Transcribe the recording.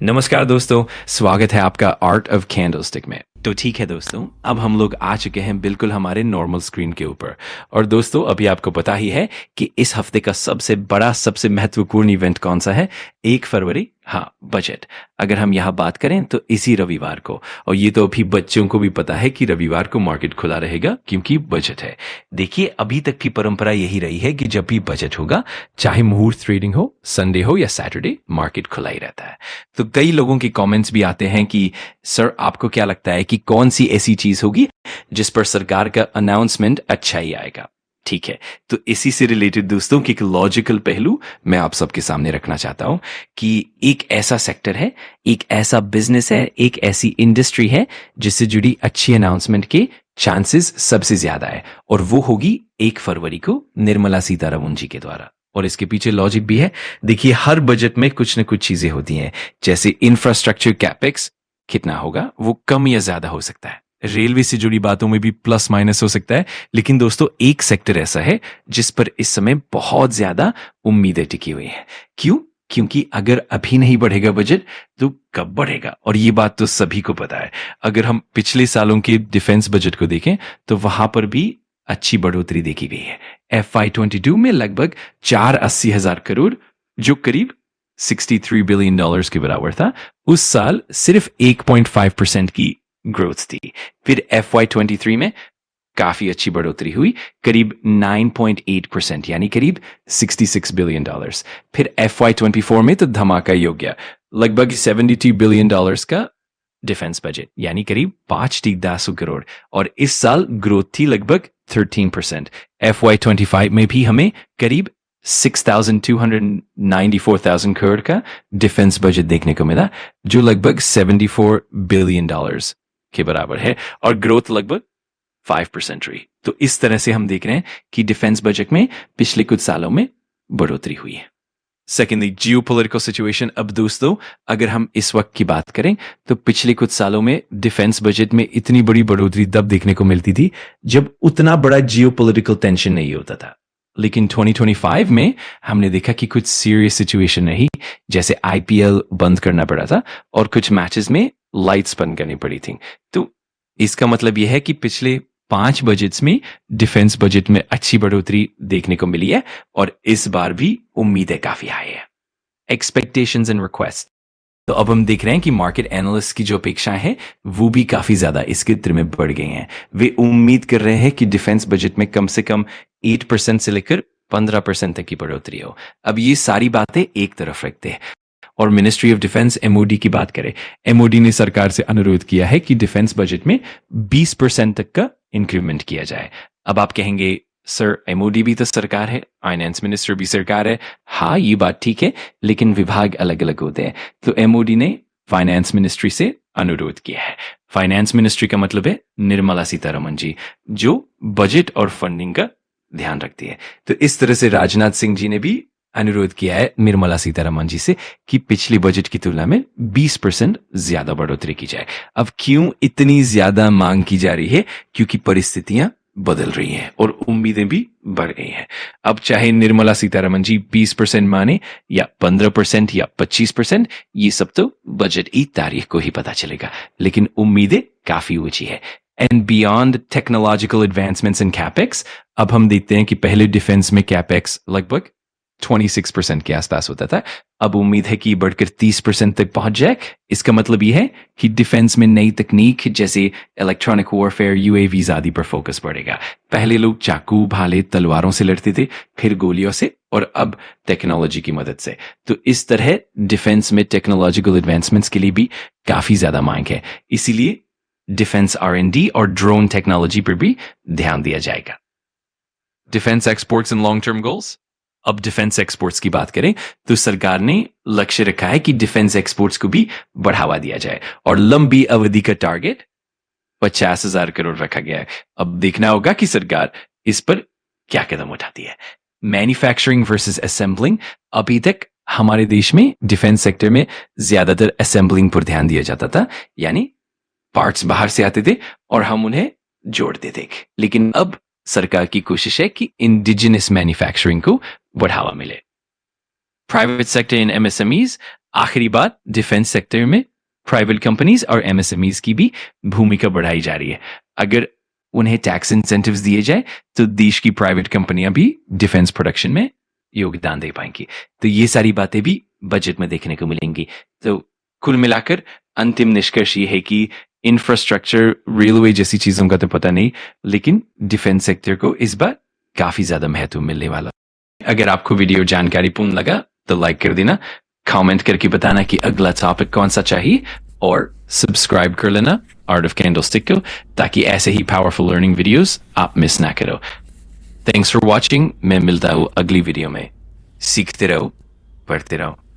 नमस्कार दोस्तों, स्वागत है आपका आर्ट ऑफ कैंडलस्टिक में। तो ठीक है दोस्तों, अब हम लोग आ चुके हैं बिल्कुल हमारे नॉर्मल स्क्रीन के ऊपर। और दोस्तों, अभी आपको पता ही है कि इस हफ्ते का सबसे बड़ा, सबसे महत्वपूर्ण इवेंट कौन सा है। 1 फरवरी, हाँ, बजट। अगर हम यहाँ बात करें तो इसी रविवार को, और ये तो अभी बच्चों को भी पता है कि रविवार को मार्केट खुला रहेगा क्योंकि बजट है। देखिए, अभी तक की परंपरा यही रही है कि जब भी बजट होगा, चाहे मुहूर्त ट्रेडिंग हो, संडे हो या सैटरडे, मार्केट खुला ही रहता है। तो कई लोगों के कमेंट्स भी आते हैं कि सर, आपको क्या लगता है कि कौन सी ऐसी चीज होगी जिस पर सरकार का अनाउंसमेंट अच्छा ही आएगा। ठीक है, तो इसी से रिलेटेड दोस्तों की एक लॉजिकल पहलू मैं आप सबके सामने रखना चाहता हूं कि एक ऐसा सेक्टर है, एक ऐसा बिजनेस है, एक ऐसी इंडस्ट्री है जिससे जुड़ी अच्छी अनाउंसमेंट के चांसेस सबसे ज्यादा है, और वो होगी 1 फरवरी को निर्मला सीतारमण जी के द्वारा। और इसके पीछे लॉजिक भी है। देखिए, हर बजट में कुछ न कुछ चीजें होती हैं, जैसे इंफ्रास्ट्रक्चर कैपेक्स कितना होगा, वो कम या ज्यादा हो सकता है। रेलवे से जुड़ी बातों में भी प्लस माइनस हो सकता है। लेकिन दोस्तों, एक सेक्टर ऐसा है जिस पर इस समय बहुत ज्यादा उम्मीदें टिकी हुई हैं। क्यों? क्योंकि अगर अभी नहीं बढ़ेगा बजट तो कब बढ़ेगा, और ये बात तो सभी को पता है। अगर हम पिछले सालों के डिफेंस बजट को देखें तो वहां पर भी अच्छी बढ़ोतरी देखी गई है। FY22 में लगभग 480,000 करोड़, जो करीब $63 बिलियन के बराबर था। उस साल सिर्फ 1.5% की ग्रोथ थी। फिर FY23 में काफी अच्छी बढ़ोतरी हुई, करीब 9.8%, यानी करीब $66 बिलियन। फिर FY24 में तो धमाका ही हो गया, लगभग $72 बिलियन का डिफेंस बजट, यानी करीब 5,10 करोड़, और इस साल ग्रोथ थी लगभग 13%। FY25 में भी हमें करीब 6,294,000 करोड़ का डिफेंस बजट देखने को मिला, जो लगभग $74 बिलियन के बराबर है, और ग्रोथ लगभग 5% रही। तो इस तरह से हम देख रहे हैं कि डिफेंस बजट में पिछले कुछ सालों में बढ़ोतरी हुई है। Secondly, geopolitical situation. अब दोस्तों, अगर हम इस वक्त की बात करें तो पिछले कुछ सालों में डिफेंस बजट में इतनी बड़ी बढ़ोतरी तब देखने को मिलती थी जब उतना बड़ा जियोपॉलिटिकल टेंशन नहीं होता था। लेकिन 2025 में हमने देखा कि कुछ सीरियस सिचुएशन रही, जैसे IPL बंद करना पड़ा था और कुछ मैचेस में लाइट्स बंद करनी पड़ी थी। तो इसका मतलब यह है कि पिछले 5 बजट्स में डिफेंस बजट में अच्छी बढ़ोतरी देखने को मिली है, और इस बार भी उम्मीदें काफी हाई है। Expectations and request. तो अब हम देख रहे हैं कि मार्केट एनालिस्ट की जो अपेक्षाएं हैं वो भी काफी ज्यादा इस क्षेत्र में बढ़ गई हैं। वे उम्मीद कर रहे हैं कि डिफेंस बजट में कम से कम 8% से लेकर 15% तक की बढ़ोतरी हो। अब ये सारी बातें एक तरफ रखते हैं और मिनिस्ट्री ऑफ डिफेंस MOD की बात करें, MOD ने सरकार से अनुरोध किया है कि डिफेंस बजट में 20% तक का इंक्रीमेंट किया जाए। अब आप कहेंगे, सर, MOD भी तो सरकार है, फाइनेंस मिनिस्टर भी सरकार है। हाँ, ये बात ठीक है, लेकिन विभाग अलग अलग होते हैं। तो MOD ने फाइनेंस मिनिस्ट्री से अनुरोध किया है। फाइनेंस मिनिस्ट्री का मतलब है निर्मला सीतारमण जी, जो बजट और फंडिंग का ध्यान रखती है। तो इस तरह से राजनाथ सिंह जी ने भी अनुरोध किया है निर्मला सीतारमण जी से कि पिछली बजट की तुलना में 20% ज्यादा बढ़ोतरी की जाए। अब क्यों इतनी ज्यादा मांग की जा रही है? क्योंकि परिस्थितियां बदल रही हैं और उम्मीदें भी बढ़ गई हैं। अब चाहे निर्मला सीतारमण जी 20% माने या 15% या 25%, ये सब तो बजट की तारीख को ही पता चलेगा, लेकिन उम्मीदें काफी ऊंची है। And beyond technological advancements in capex, अब हम देखते हैं कि पहले डिफेंस में कैपेक्स लगभग 26% के आसपास होता था। अब उम्मीद है कि बढ़कर 30% तक पहुंच जाए। इसका मतलब यह है कि डिफेंस में नई तकनीक जैसे इलेक्ट्रॉनिक वॉरफेयर, UAVs आदि पर फोकस बढ़ेगा। पहले लोग चाकू, भाले, तलवारों से लड़ते थे, फिर गोलियों से, और अब टेक्नोलॉजी की मदद से। तो इस तरह डिफेंस में टेक्नोलॉजिकल एडवांसमेंट्स के लिए भी काफी ज्यादा मांग है। इसीलिए डिफेंस R&D और ड्रोन टेक्नोलॉजी पर भी ध्यान दिया जाएगा। Defence exports and long term goals. अब डिफेंस एक्सपोर्ट्स की बात करें तो सरकार ने लक्ष्य रखा है कि डिफेंस एक्सपोर्ट्स को भी बढ़ावा दिया जाए, और लंबी अवधि का टारगेट 50,000 करोड़ रखा गया है। अब देखना होगा कि सरकार इस पर क्या कदम उठाती है। Manufacturing versus assembling. अभी तक हमारे देश में डिफेंस सेक्टर में ज्यादातर असेंबलिंग पर ध्यान दिया जाता था, यानी पार्ट्स बाहर से आते थे और हम उन्हें जोड़ते थे। लेकिन अब सरकार की कोशिश है कि इंडिजिनस मैन्युफैक्चरिंग को बढ़ावा मिले। Private sector in MSMEs। आखिरी बात, डिफेंस सेक्टर में प्राइवेट कंपनीज और एमएसएमईज की भी भूमिका बढ़ाई जा रही है। अगर उन्हें टैक्स इंसेंटिव्स दिए जाए तो देश की प्राइवेट कंपनियां भी डिफेंस प्रोडक्शन में योगदान दे पाएंगी। तो ये सारी बातें भी बजट में देखने को मिलेंगी। तो कुल मिलाकर अंतिम निष्कर्ष ये है कि इंफ्रास्ट्रक्चर, रेलवे जैसी चीजों का तो पता नहीं, लेकिन डिफेंस सेक्टर को इस बार काफी ज्यादा महत्व मिलने वाला। अगर आपको वीडियो जानकारीपूर्ण लगा तो लाइक कर देना, कमेंट करके बताना कि अगला टॉपिक कौन सा चाहिए, और सब्सक्राइब कर लेना आर्ट ऑफ कैंडलस्टिक को, ताकि ऐसे ही पावरफुल लर्निंग वीडियोस आप मिस ना करो। Thanks for watching. मैं मिलता हूँ अगली वीडियो में। सीखते रहो, पढ़ते रहो।